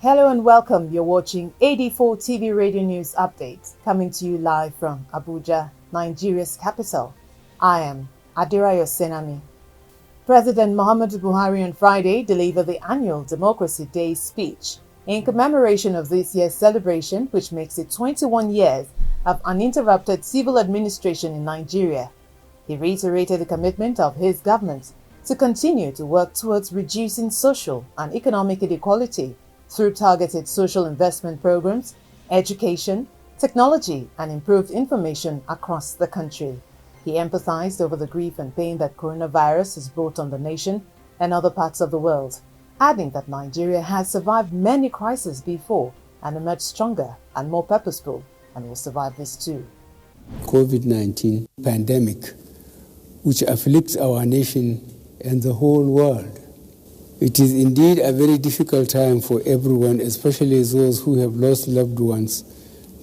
Hello and welcome. You're watching AD4 TV Radio News Update, coming to you live from Abuja, Nigeria's capital. I am Adirayo Senami. President Muhammadu Buhari on Friday delivered the annual Democracy Day speech in commemoration of this year's celebration, which makes it 21 years of uninterrupted civil administration in Nigeria. He reiterated the commitment of his government to continue to work towards reducing social and economic inequality through targeted social investment programs, education, technology, and improved information across the country. He emphasized over the grief and pain that coronavirus has brought on the nation and other parts of the world, adding that Nigeria has survived many crises before and emerged stronger and more purposeful, and will survive this too. COVID-19 pandemic, which afflicts our nation and the whole world. It is indeed a very difficult time for everyone, especially those who have lost loved ones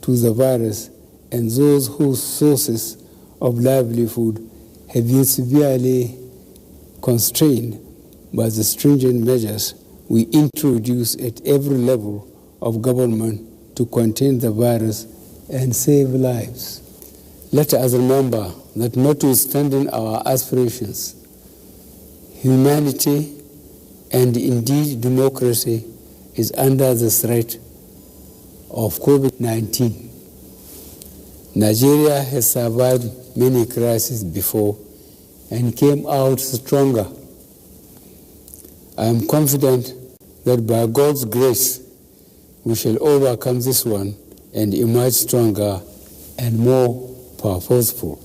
to the virus and those whose sources of livelihood have been severely constrained by the stringent measures we introduce at every level of government to contain the virus and save lives. Let us remember that notwithstanding our aspirations, humanity and indeed democracy is under the threat of COVID-19. Nigeria has survived many crises before and came out stronger. I am confident that by God's grace, we shall overcome this one and emerge stronger and more purposeful.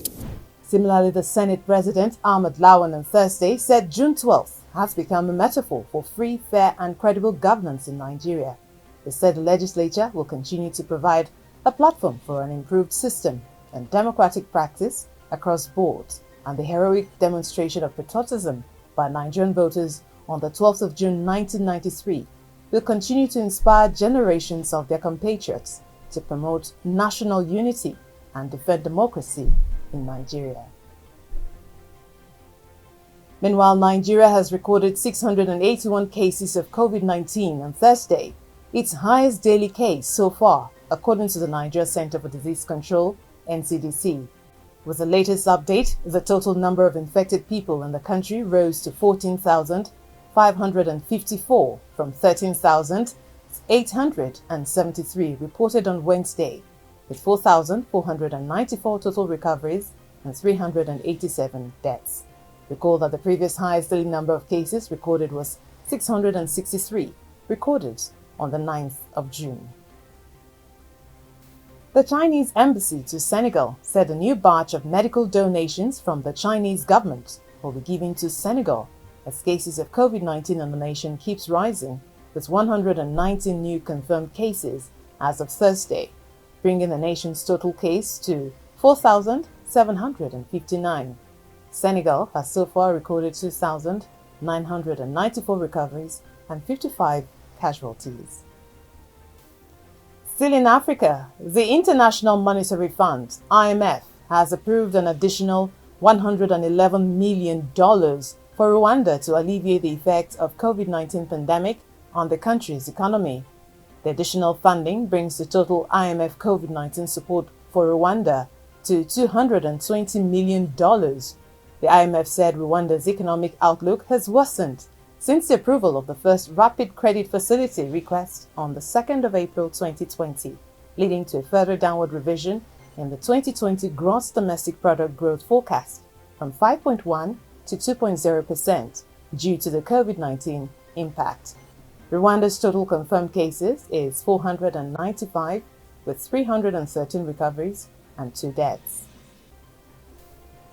Similarly, the Senate President Ahmed Lawan on Thursday said June 12th has become a metaphor for free, fair, and credible governance in Nigeria. He said the legislature will continue to provide a platform for an improved system and democratic practice across boards, and the heroic demonstration of patriotism by Nigerian voters on the 12th of June 1993 will continue to inspire generations of their compatriots to promote national unity and defend democracy in Nigeria. Meanwhile, Nigeria has recorded 681 cases of COVID-19 on Thursday, its highest daily case so far, according to the Nigeria Center for Disease Control, NCDC. With the latest update, the total number of infected people in the country rose to 14,554 from 13,873 reported on Wednesday, with 4,494 total recoveries and 387 deaths. Recall that the previous highest daily number of cases recorded was 663, recorded on the 9th of June. The Chinese embassy to Senegal said a new batch of medical donations from the Chinese government will be given to Senegal as cases of COVID-19 in the nation keeps rising, with 119 new confirmed cases as of Thursday, bringing the nation's total case to 4,759. Senegal has so far recorded 2,994 recoveries and 55 casualties. Still in Africa, the International Monetary Fund, IMF, has approved an additional $111 million for Rwanda to alleviate the effects of COVID-19 pandemic on the country's economy. The additional funding brings the total IMF COVID-19 support for Rwanda to $220 million. The IMF said Rwanda's economic outlook has worsened since the approval of the first rapid credit facility request on the 2nd of April 2020, leading to a further downward revision in the 2020 gross domestic product growth forecast from 5.1 to 2.0% due to the COVID-19 impact. Rwanda's total confirmed cases is 495, with 313 recoveries and 2 deaths.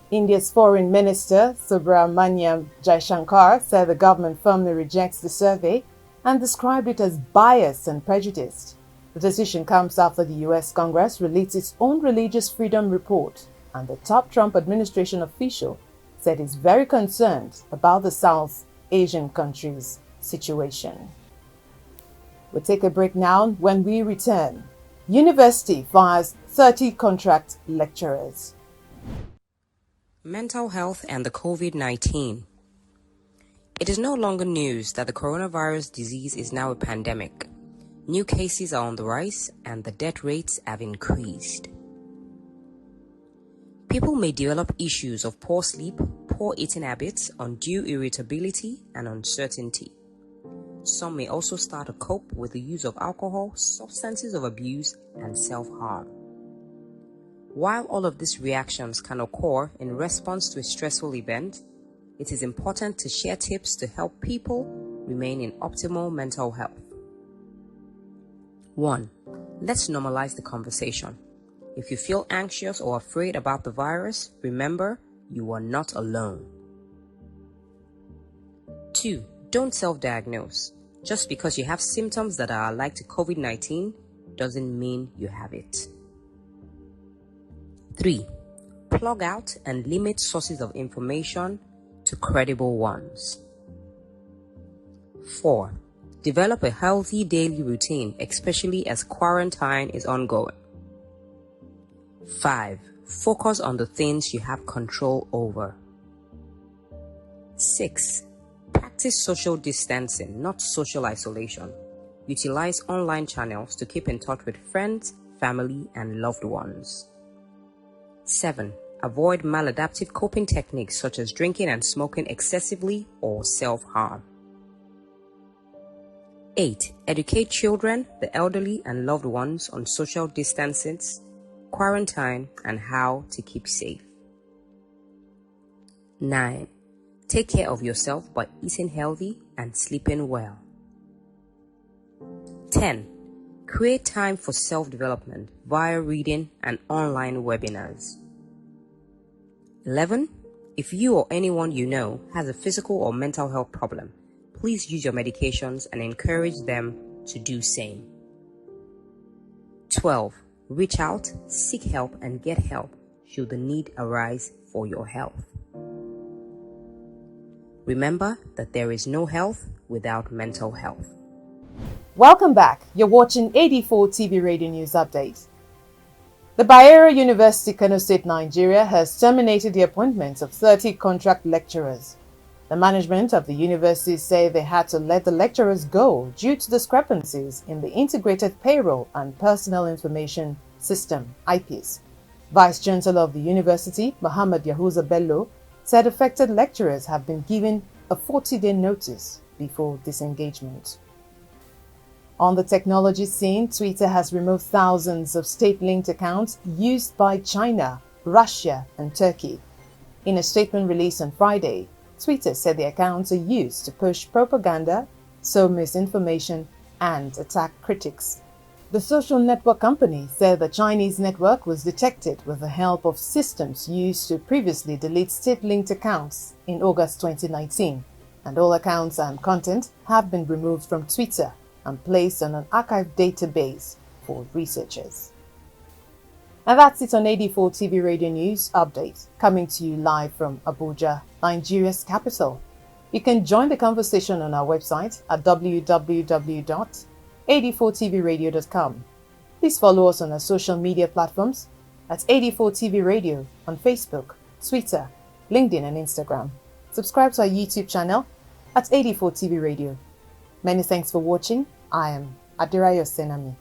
India's Foreign Minister Subramanyam Jaishankar said the government firmly rejects the survey and described it as biased and prejudiced. The decision comes after the U.S. Congress released its own religious freedom report, and the top Trump administration official said he's very concerned about the South Asian country's situation. We'll take a break now. When we return, university fires 30 contract lecturers. Mental health and the COVID-19. It is no longer news that the coronavirus disease is now a pandemic. New cases are on the rise and the death rates have increased. People may develop issues of poor sleep, poor eating habits, undue irritability, and uncertainty. Some may also start to cope with the use of alcohol, substances of abuse, and self-harm. While all of these reactions can occur in response to a stressful event, it is important to share tips to help people remain in optimal mental health. 1. Let's normalize the conversation. If you feel anxious or afraid about the virus, remember, you are not alone. 2. Don't self-diagnose. Just because you have symptoms that are alike to COVID-19 doesn't mean you have it. 3. Plug out and limit sources of information to credible ones. 4. Develop a healthy daily routine, especially as quarantine is ongoing. 5. Focus on the things you have control over. 6. Practice social distancing, not social isolation. Utilize online channels to keep in touch with friends, family, and loved ones. 7. Avoid maladaptive coping techniques such as drinking and smoking excessively or self-harm. 8. Educate children, the elderly, and loved ones on social distancing, quarantine, and how to keep safe. 9. Take care of yourself by eating healthy and sleeping well. 10. Create time for self-development via reading and online webinars. 11. If you or anyone you know has a physical or mental health problem, please use your medications and encourage them to do same. 12. Reach out, seek help, and get help should the need arise for your health. Remember that there is no health without mental health. Welcome back. You're watching 84 TV Radio News Update. The Bayero University, Kano State, Nigeria has terminated the appointments of 30 contract lecturers. The management of the university say they had to let the lecturers go due to discrepancies in the Integrated Payroll and Personal Information System, IPS. Vice Chancellor of the university, Muhammad Yahuza Bello, said affected lecturers have been given a 40-day notice before disengagement. On the technology scene, Twitter has removed thousands of state-linked accounts used by China, Russia, and Turkey. In a statement released on Friday, Twitter said the accounts are used to push propaganda, sow misinformation, and attack critics. The social network company said the Chinese network was detected with the help of systems used to previously delete state-linked accounts in August 2019, and all accounts and content have been removed from Twitter and placed on an archive database for researchers. And that's it on 84 TV Radio News Update, coming to you live from Abuja, Nigeria's capital. You can join the conversation on our website at www.84tvradio.com. Please follow us on our social media platforms at 84 TV Radio on Facebook, Twitter, LinkedIn, and Instagram. Subscribe to our YouTube channel at 84 TV Radio. Many thanks for watching. I am Adirayo Senami.